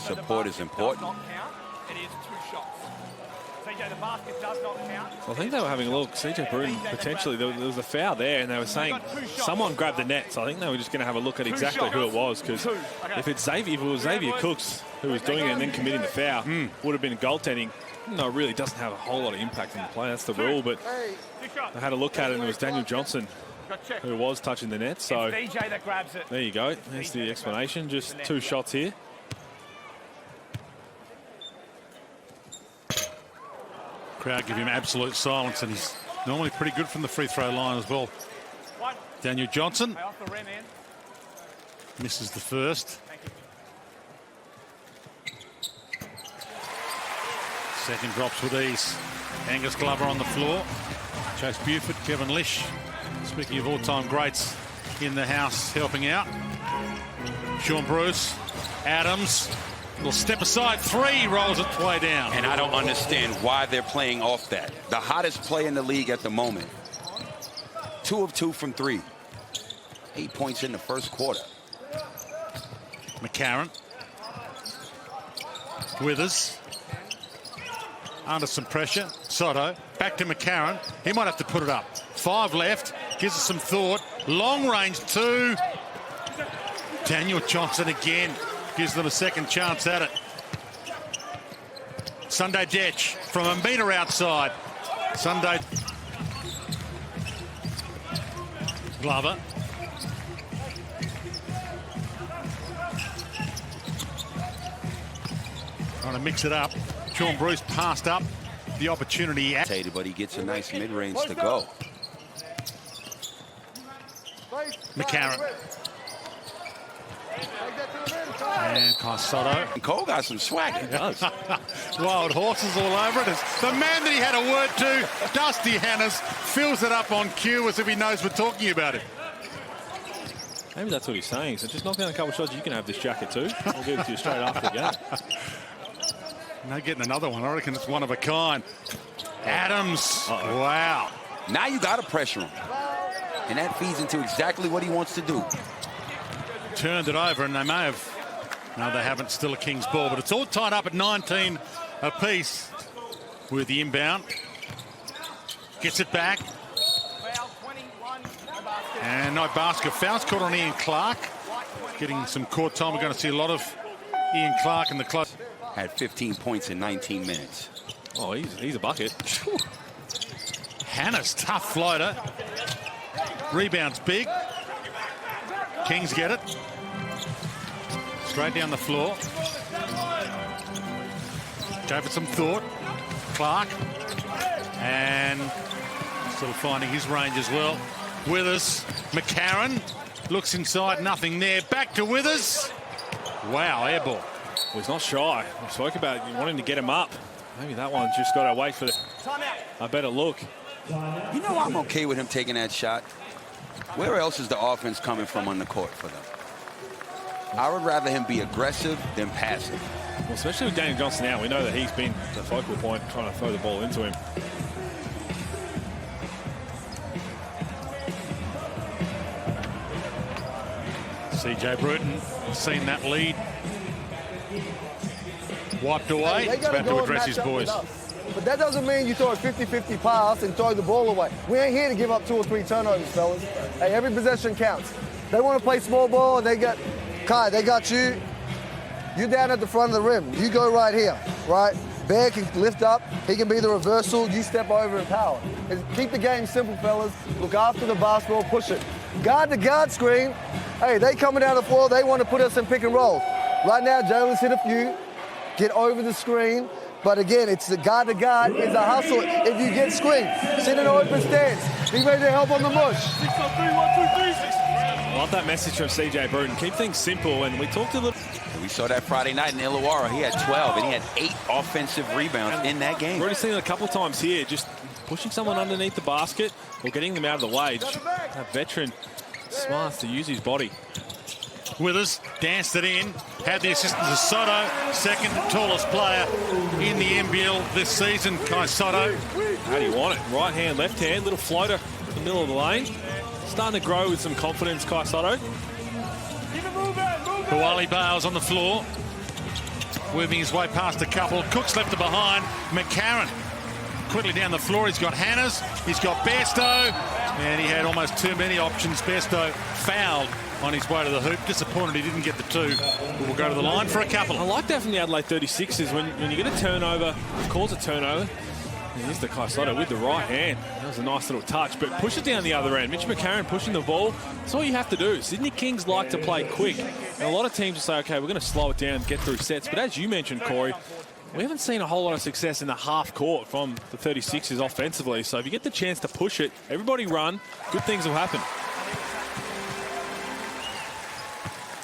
support is important. I think they were having a look. CJ Bruton, potentially, there was a foul there, and they were saying someone grabbed the net. So I think they were just going to have a look at exactly who it was, because if it was Xavier Cooks who was doing it and then committing the foul, would have been goaltending. No, it really doesn't have a whole lot of impact on the play. That's the rule, but they had a look at it, and it was Daniel Johnson who was touching the net. So there you go. There's the explanation. Just 2 shots here. Crowd give him absolute silence, and he's normally pretty good from the free throw line as well. Daniel Johnson misses the first. Second drops with ease. Angus Glover on the floor. Chase Buford, Kevin Lish. Speaking of all-time greats in the house, helping out. Sean Bruce, Adams. Little step aside, 3, rolls its way down. And I don't understand why they're playing off that. The hottest play in the league at the moment. 2 of 2 from 3. 8 points in the first quarter. McCarron. Withers. Under some pressure. Sotto. Back to McCarron. He might have to put it up. 5 left. Gives us some thought. Long range 2. Daniel Johnson again. Gives them a second chance at it. Sunday Detch from a metre outside. Sunday. Glover. Trying to mix it up. Sean Bruce passed up the opportunity. But he gets a nice mid-range to go. McCarron. And Sotto. And Cole got some swagger. He does. Wild horses all over it. The man that he had a word to, Dusty Hannes, fills it up on cue as if he knows we're talking about it. Maybe that's what he's saying. So just knock down a couple of shots, you can have this jacket too. I'll give it to you straight after the game. No, getting another one. I reckon it's one of a kind. Adams. Wow. Now you got to pressure him. And that feeds into exactly what he wants to do. Turned it over, and they may have. No, they haven't. Still a King's ball, but it's all tied up at 19 apiece with the inbound. Gets it back. And no basket. Foul's caught on Ian Clark. Getting some court time. We're going to see a lot of Ian Clark in the club. Had 15 points in 19 minutes. Oh, he's a bucket. Hannes, tough floater. Rebounds big. Kings get it. Straight down the floor. Gave it some thought. Clark. And still finding his range as well. Withers. McCarron. Looks inside. Nothing there. Back to Withers. Wow, air ball. Well, he's not shy. We spoke about wanting to get him up. Maybe that one's just got to wait for a better look. You know, I'm okay with him taking that shot. Where else is the offense coming from on the court for them? I would rather him be aggressive than passive. Well, especially with Daniel Johnson now, we know that he's been the focal point trying to throw the ball into him. CJ Bruton seen that lead. Wiped away. He's about to address his boys. But that doesn't mean you throw a 50-50 pass and throw the ball away. We ain't here to give up 2 or 3 turnovers, fellas. Hey, every possession counts. They want to play small ball, and they got Kai, they got you. You're down at the front of the rim. You go right here, right? Bear can lift up. He can be the reversal. You step over and power. Keep the game simple, fellas. Look after the basketball. Push it. Guard to guard screen. Hey, they coming down the floor. They want to put us in pick and roll. Right now, Jalen's hit a few. Get over the screen. But again, it's the guard to guard. It's a hustle. If you get screened, sit in an open stance. Be ready to help on the mush. 6 on 3, 1, 2, 3. Love that message from CJ Bruton. Keep things simple. And we talked a little. We saw that Friday night in Illawarra. He had 12, and he had 8 offensive rebounds in that game. We've already seen it a couple of times here. Just pushing someone underneath the basket or getting them out of the way. That veteran smart to use his body. Withers danced it in, had the assistance of Sotto, second tallest player in the NBL this season, Kai Sotto. How do you want it? Right hand, left hand, little floater in the middle of the lane. Starting to grow with some confidence, Kai Sotto. Kawali Bales on the floor. weaving his way past a couple. Cooks left it behind. McCarron quickly down the floor. He's got Hannes. He's got Bairstow. And he had almost too many options. Bairstow fouled on his way to the hoop. Disappointed he didn't get the two. But we'll go to the line for a couple. I like that from the Adelaide 36ers. When you get a turnover, calls a turnover. Here's the Kaisotto with the right hand. That was a nice little touch, but push it down the other end. Mitch McCarron pushing the ball. That's all you have to do. Sydney Kings like to play quick. And a lot of teams will say, okay, we're going to slow it down, get through sets. But as you mentioned, Corey, we haven't seen a whole lot of success in the half court from the 36ers offensively. So if you get the chance to push it, everybody run, good things will happen.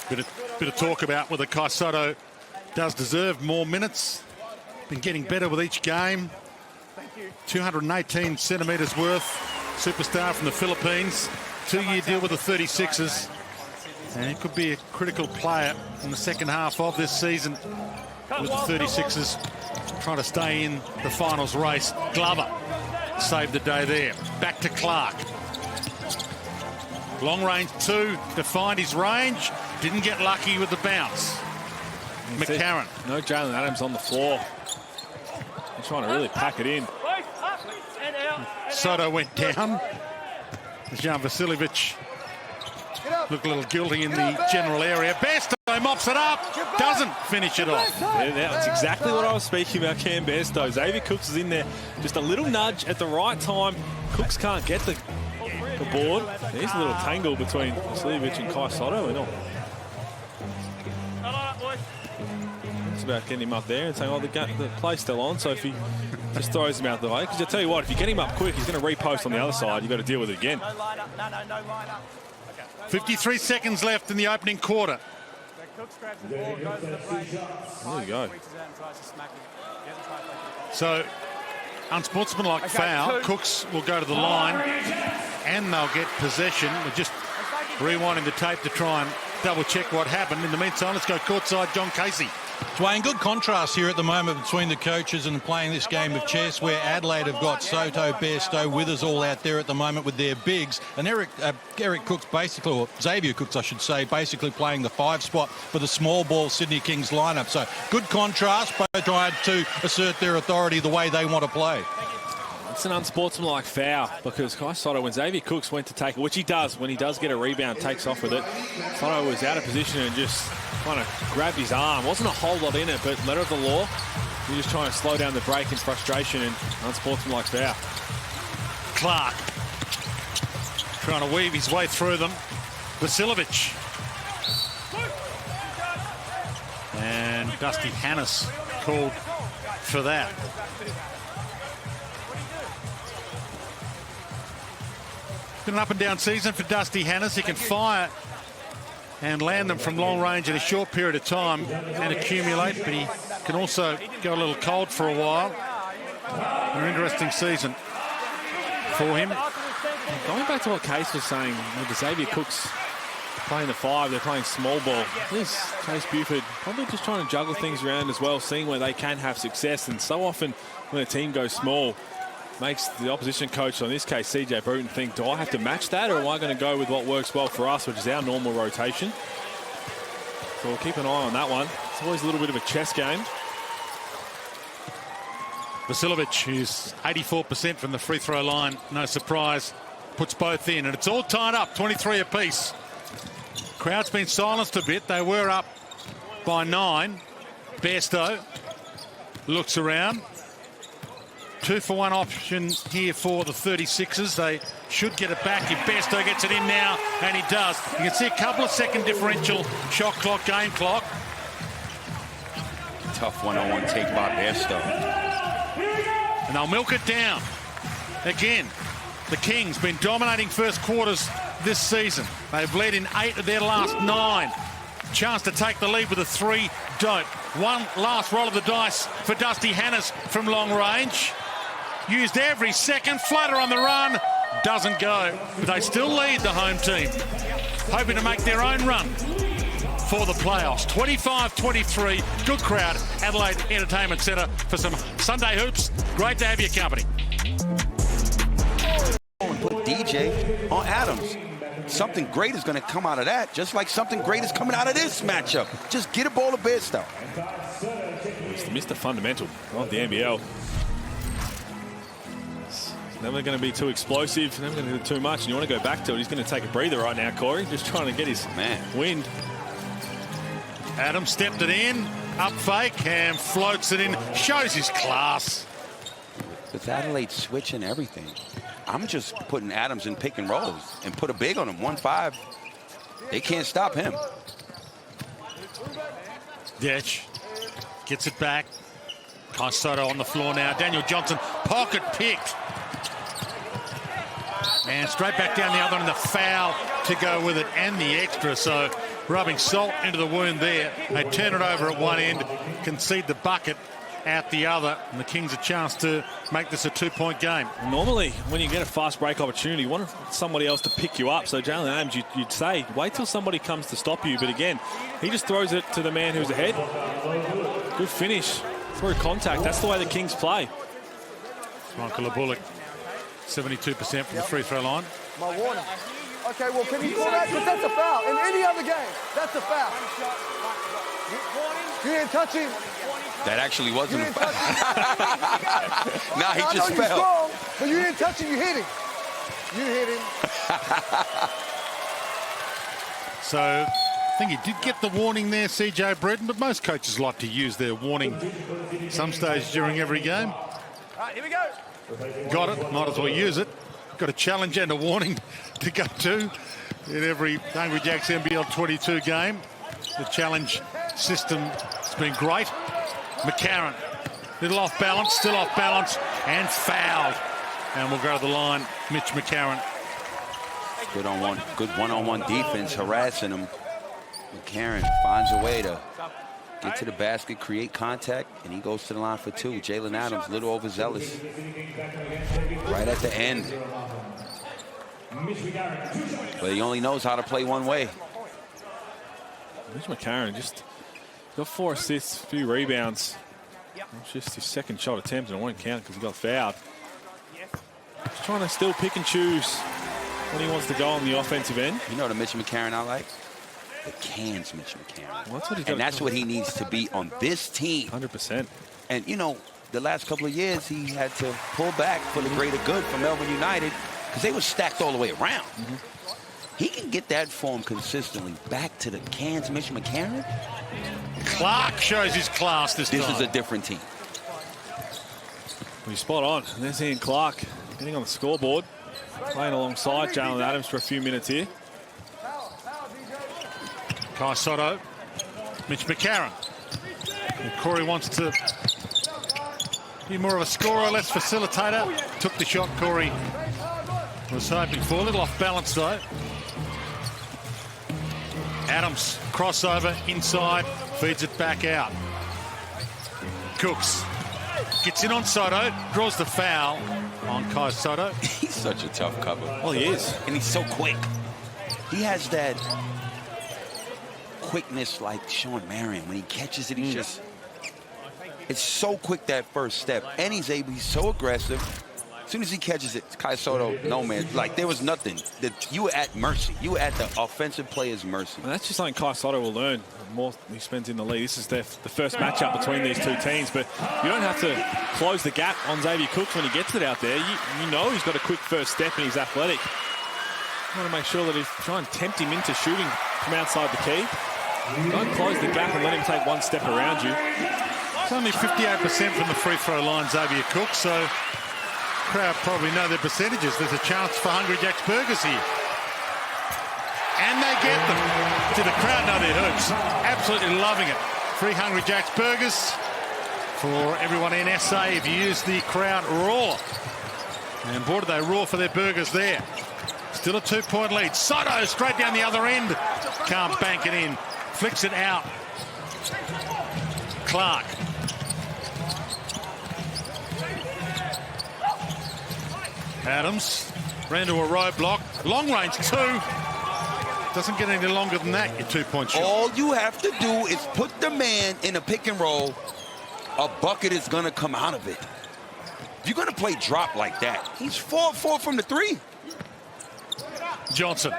Bit of talk about whether Kaisotto does deserve more minutes. Been getting better with each game. 218 centimetres worth. Superstar from the Philippines. 2-year deal with the 36ers. And he could be a critical player in the second half of this season with the 36ers trying to stay in the finals race. Glover saved the day there. Back to Clark. Long range two to find his range. Didn't get lucky with the bounce. McCarron. No Jalen Adams on the floor. He's trying to really pack it in. Soto went down. Jan Vasiljevic looked a little guilty in the general area. Bairstow mops it up. Doesn't finish it off. Yeah, that's exactly what I was speaking about, Cam Bairstow. Xavier Cooks is in there. Just a little nudge at the right time. Cooks can't get the board. There's a little tangle between Vasiljevic and Kaisotto and all. It's about getting him up there and saying, oh, the play's still on, so if he just throws him out the way. Because I tell you what, if you get him up quick, he's going to repost on the other side. You've got to deal with it again. 53 seconds left in the opening quarter. There you go. So, unsportsmanlike foul. Cooks will go to the line and they'll get possession. We're just rewinding the tape to try and double check what happened. In the meantime, let's go courtside. John Casey. Dwayne, good contrast here at the moment between the coaches and playing this game of chess, where Adelaide have got Soto, Bairstow, Withers all out there at the moment with their bigs, and Eric Cooks basically, or Xavier Cooks I should say, basically playing the 5 spot for the small ball Sydney Kings lineup. So good contrast, both trying to assert their authority the way they want to play. It's an unsportsmanlike foul because Kaisotto, when Xavier Cooks went to take it, which he does, when he does get a rebound, takes off with it. Soto was out of position and just kind of grabbed his arm. Wasn't a whole lot in it, but letter of the law, you're just trying to slow down the break in frustration, and unsportsmanlike foul. Clark trying to weave his way through them. Vasiljevic. And Dusty Hannes called for that. Been an up and down season for Dusty Hannes. He can fire and land them from long range in a short period of time and accumulate, but he can also go a little cold for a while. An interesting season for him. Going back to what Case was saying, with Xavier Cooks playing the 5, they're playing small ball. This Chase Buford probably just trying to juggle things around as well, seeing where they can have success. And so often when a team goes small, makes the opposition coach, so in this case CJ Bruton, think, do I have to match that, or am I going to go with what works well for us, which is our normal rotation? So we'll keep an eye on that one. It's always a little bit of a chess game. Vasiljevic is 84% from the free throw line. No surprise. Puts both in, and it's all tied up, 23 apiece. Crowd's been silenced a bit. They were up by 9. Bairstow looks around. 2-for-1 option here for the 36ers. They should get it back if Bairstow gets it in now, and he does. You can see a couple of second differential shot clock, game clock. Tough one-on-one take by Bairstow. And they'll milk it down. Again, the Kings been dominating first quarters this season. They've led in 8 of their last 9. Chance to take the lead with a 3, don't. One last roll of the dice for Dusty Hannes from long range. Used every second, flutter on the run, doesn't go. But they still lead the home team, hoping to make their own run for the playoffs. 25-23, good crowd, Adelaide Entertainment Centre for some Sunday hoops. Great to have your company. Put DJ on Adams. Something great is going to come out of that, just like something great is coming out of this matchup. Just get a ball of Bairstow. It's Mr. Fundamental of the NBL. It's never going to be too explosive, never going to do too much, and you want to go back to it. He's going to take a breather right now, Corey, just trying to get his wind. Adams stepped it in, up fake, and floats it in. Shows his class. With Adelaide switching everything, I'm just putting Adams in pick and rolls and put a big on him, 1-5. They can't stop him. Detch gets it back. SOTTO on the floor now. Daniel Johnson, pocket picked. And straight back down the other end, the foul to go with it and the extra. So rubbing salt into the wound there. They turn it over at one end, concede the bucket at the other, and the Kings a chance to make this a 2-point game. Normally, when you get a fast break opportunity, you want somebody else to pick you up. So Jalen Adams, you'd say, wait till somebody comes to stop you. But again, he just throws it to the man who's ahead. Good finish through contact. That's the way the Kings play. Michael Bullock, 72% from the free throw line. My warning. Okay, well, can you call that? Because that's a foul. In any other game, that's a foul. You didn't touch him. That actually wasn't a foul. Nah, he I just know you're fell. strong, but you didn't touch him. You hit him. You hit him. So I think he did get the warning there, CJ Bredon, but most coaches like to use their warning some stage during every game. All right, here we go. Got it, might as well use it. Got a challenge and a warning to go to in every Hungry Jacks NBL 22 game. The challenge system has been great. McCarron, little off balance, still off balance, and fouled. And we'll go to the line, Mitch McCarron. Good one-on-one defense, harassing him. McCarron finds a way to get to the basket, create contact, and he goes to the line for two. Jalen Adams, a little overzealous. Right at the end. But he only knows how to play one way. Mitch McCarron just got 4 assists, a few rebounds. It's just his second shot attempt, and it won't count because he got fouled. Just trying to still pick and choose when he wants to go on the offensive end. You know the Mitch McCarron I like? The cans Mitch McCarron. Well, that's what he needs to be on this team. 100%. And, you know, the last couple of years, he had to pull back for the greater good for Melbourne United because they were stacked all the way around. He can get that form consistently back to the cans Mitch McCarron. Clark shows his class this time. This is a different team. Well, you're spot on. And there's Ian Clark getting on the scoreboard, playing alongside Jalen Adams for a few minutes here. SOTTO, Mitch McCarron. And Corey wants to be more of a scorer, less facilitator. Took the shot Corey was hoping for. A little off balance though. Adams, crossover, inside, feeds it back out. Cooks gets in on SOTTO, draws the foul on SOTTO. He's such a tough cover. Well, he is. And he's so quick. He has that quickness like Sean Marion. When he catches it, he's just... It's so quick, that first step. And he's so aggressive. As soon as he catches it, SOTTO, no man. Like, there was nothing. You were at mercy. You were at the offensive player's mercy. And that's just something SOTTO will learn the more he spends in the league. This is the first matchup between these two teams, but you don't have to close the gap on Xavier Cooks when he gets it out there. You know he's got a quick first step and he's athletic. You want to make sure that he's trying to tempt him into shooting from outside the key. Don't close the gap and let him take one step around you. It's only 58% from the free throw line, Xavier Cooks, so crowd probably know their percentages. There's a chance for Hungry Jack's Burgers here. And they get them. Did the crowd know their hoops? Absolutely loving it. Free Hungry Jack's Burgers for everyone in SA if you use the crowd roar. And boy, do they roar for their burgers there. Still a 2-point lead. SOTTO straight down the other end. Can't bank it in. Flicks it out. Clark. Adams ran to a roadblock. Long range 2. Doesn't get any longer than that, your 2-point shot. All you have to do is put the man in a pick and roll. A bucket is going to come out of it. If you're going to play drop like that, he's 4-4 from the 3. Johnson.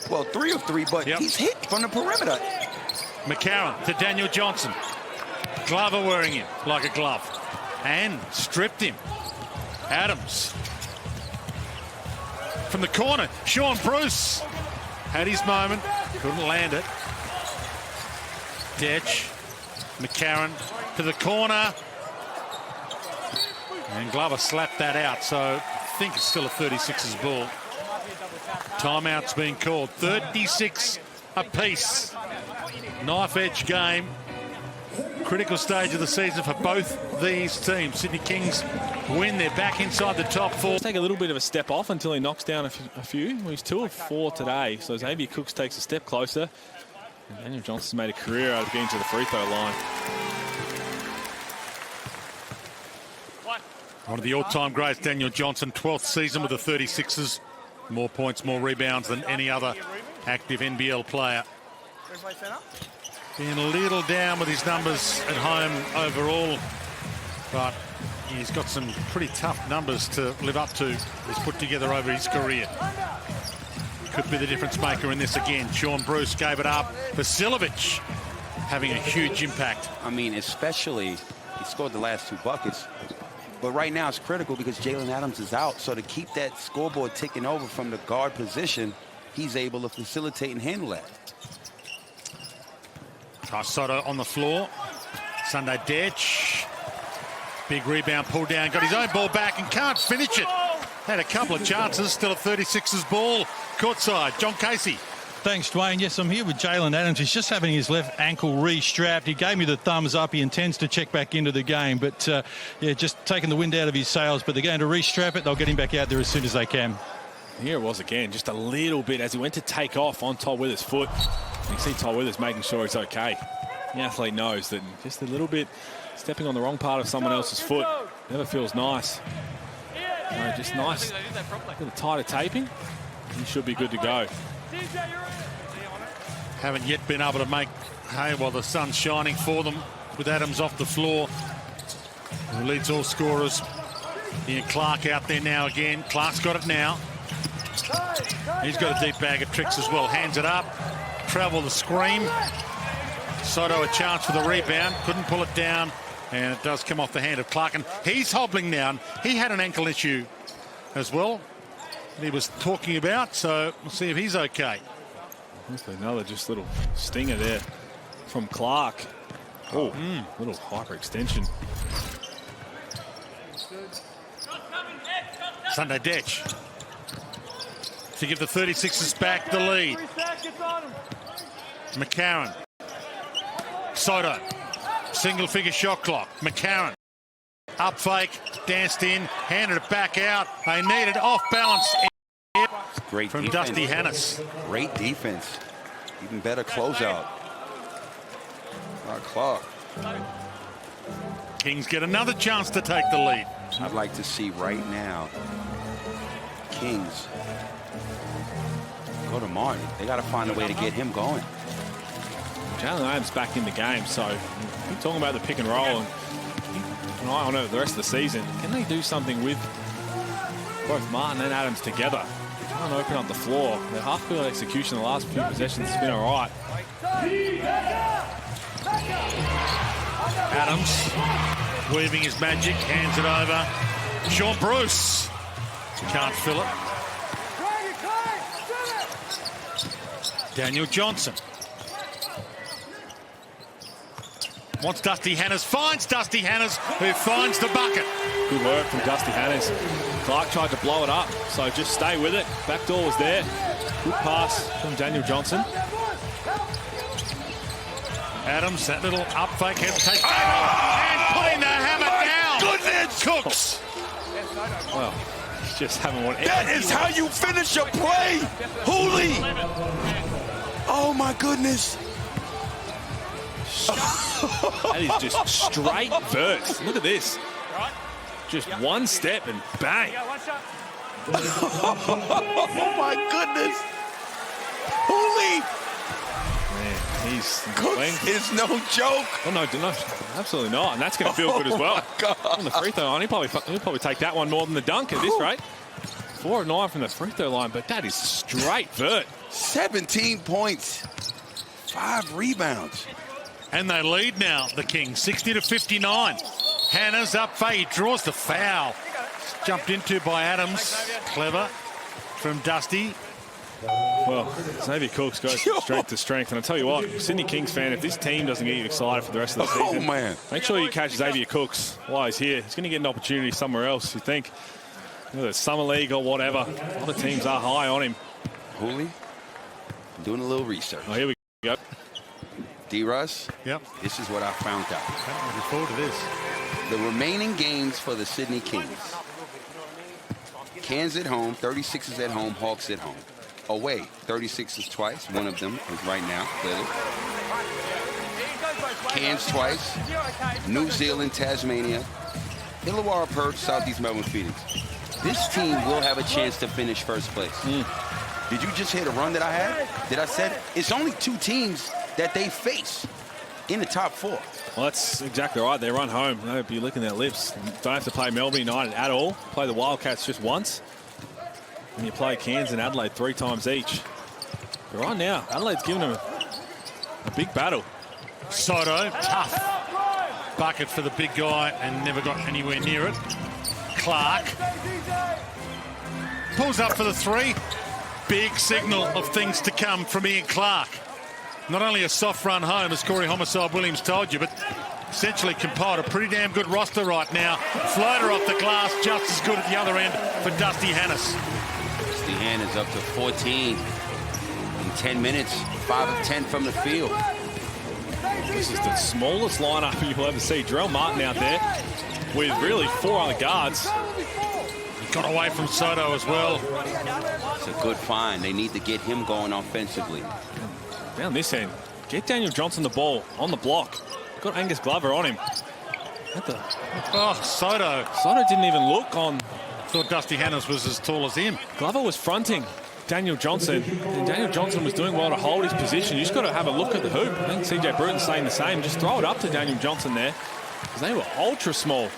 Well, 3 of 3, but he's hit from the perimeter. McCarron to Daniel Johnson. Glover wearing him like a glove. And stripped him. Adams. From the corner, Sean Bruce had his moment. Couldn't land it. Detch. McCarron to the corner. And Glover slapped that out, so I think it's still a 36ers ball. Timeout's being called. 36 apiece. Knife-edge game. Critical stage of the season for both these teams. Sydney Kings win. They're back inside the top four. Take a little bit of a step off until he knocks down a few. Well, he's 2 of 4 today, so Xavier Cooks takes a step closer. And Daniel Johnson's made a career out of getting to the free throw line. One of the all-time greats, Daniel Johnson, 12th season with the 36ers. More points, more rebounds than any other active NBL player. Being a little down with his numbers at home overall, but he's got some pretty tough numbers to live up to. He's put together over his career. Could be the difference maker in this again. Sean Bruce gave it up. Vasilovic having a huge impact. I mean, especially, he scored the last 2 buckets. But right now it's critical because Jalen Adams is out. So to keep that scoreboard ticking over from the guard position, he's able to facilitate and handle that. SOTTO on the floor. Sunday Detch. Big rebound, pulled down, got his own ball back and can't finish it. Had a couple of chances, still a 36ers ball. Courtside, John Casey. Thanks, Dwayne. Yes, I'm here with Jalen Adams. He's just having his left ankle re-strapped. He gave me the thumbs up. He intends to check back into the game. But, yeah, just taking the wind out of his sails. But they're going to re-strap it. They'll get him back out there as soon as they can. Here it was again, just a little bit as he went to take off on Todd Withers' foot. You can see Todd Withers making sure he's okay. The athlete knows that just a little bit stepping on the wrong part of someone else's foot never feels nice. No, just nice. A little tighter taping. He should be good to go. Haven't yet been able to make hay while the sun's shining for them with Adams off the floor. Who leads all scorers. Ian Clark out there now again. Clark's got it now. He's got a deep bag of tricks as well. Hands it up. Travel the screen. SOTTO a chance for the rebound. Couldn't pull it down. And it does come off the hand of Clark. And he's hobbling down. He had an ankle issue as well that he was talking about. So we'll see if he's okay. Another just little stinger there from Clark. Oh, little hyperextension. Sunday Detch to give the 36ers back the lead. McCarron. SOTTO. Single figure shot clock. McCarron. Up fake. Danced in. Handed it back out. They need it off balance. Great from defense. Dusty Hannes. Great defense. Even better closeout. Clark. Kings get another chance to take the lead. I'd like to see right now Kings go to Martin. They got to find a way to get him going. Jalen Adams back in the game, so keep talking about the pick and roll and keep an eye on it the rest of the season. Can they do something with both Martin and Adams together? Trying to open up the floor. Their half-court execution the last few possessions has been all right. Adams weaving his magic, hands it over. Sean Bruce can't fill it. Daniel Johnson wants Dusty Hannes, finds Dusty Hannes, who finds the bucket. Good work from Dusty Hannes. Clark tried to blow it up, so just stay with it. Back door was there. Good pass from Daniel Johnson. Adams, that little up fake, hesitation, and putting the hammer down. Goodness! Cooks. Well, he's just having one. That is how you finish a play, Hooley. Oh my goodness. That is just straight verse. Look at this. Just one step and bang. Oh my goodness. Hooley. Man, he's Cooks is no joke. Oh, no, absolutely not. And that's going to feel good as well. On the free throw line, he'll probably take that one more than the dunk at this rate. 4 of 9 from the free throw line, but that is straight vert. 17 points, 5 rebounds. And they lead now, the Kings, 60-59. Hannah's up. He draws the foul. Jumped into by Adams. Clever from Dusty. Well, Xavier Cooks goes from strength to strength. And I tell you what, Sydney Kings fan, if this team doesn't get you excited for the rest of the season, man, make sure you catch Xavier Cooks while he's here. He's going to get an opportunity somewhere else. You think, whether it's Summer League or whatever, other teams are high on him. Hooley, doing a little research. Oh, here we go. D-Russ, Yep. this is what I found out. I'm looking forward to this. The remaining games for the Sydney Kings. Cairns at home, 36ers at home, Hawks at home. Away, 36ers twice. One of them is right now, clearly. Cairns twice. New Zealand, Tasmania. Illawarra, Perth, Southeast Melbourne, Phoenix. This team will have a chance to finish first place. Did you just hear the run that I had? Did I say it? It's only 2 teams that they face in the top 4. Well, that's exactly right. They run home. They'll be licking their lips. Don't have to play Melbourne United at all. Play the Wildcats just once. And you play Cairns and Adelaide 3 times each. But right now, Adelaide's giving them a big battle. Soto, tough bucket for the big guy and never got anywhere near it. Clark pulls up for the 3. Big signal of things to come from Ian Clark. Not only a soft run home, as Corey Homicide Williams told you, but essentially compiled a pretty damn good roster right now. Floater off the glass, just as good at the other end for Dusty Hannes. Dusty Hannes up to 14 in 10 minutes, 5 of 10 from the field. This is the smallest lineup you'll ever see. Jarrell Martin out there with really 4 other guards. He got away from Soto as well. It's a good find. They need to get him going offensively. Down this end, get Daniel Johnson the ball on the block. Got Angus Glover on him. Oh, Soto. Soto didn't even look on. Thought Dusty Hannes was as tall as him. Glover was fronting Daniel Johnson, and Daniel Johnson was doing well to hold his position. You just got to have a look at the hoop. I think CJ Bruton's saying the same. Just throw it up to Daniel Johnson there, because they were ultra small.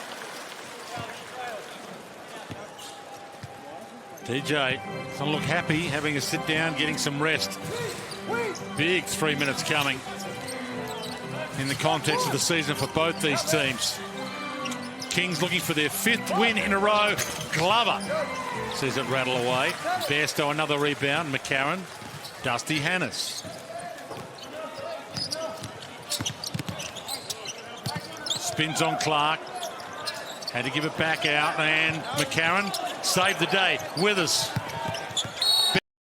DJ doesn't look happy, having a sit down, getting some rest. Big 3 minutes coming in the context of the season for both these teams. Kings looking for their 5th win in a row. Glover sees it rattle away. Bairstow another rebound. McCarron. Dusty Hannes. Spins on Clark. Had to give it back out, and McCarron saved the day. Withers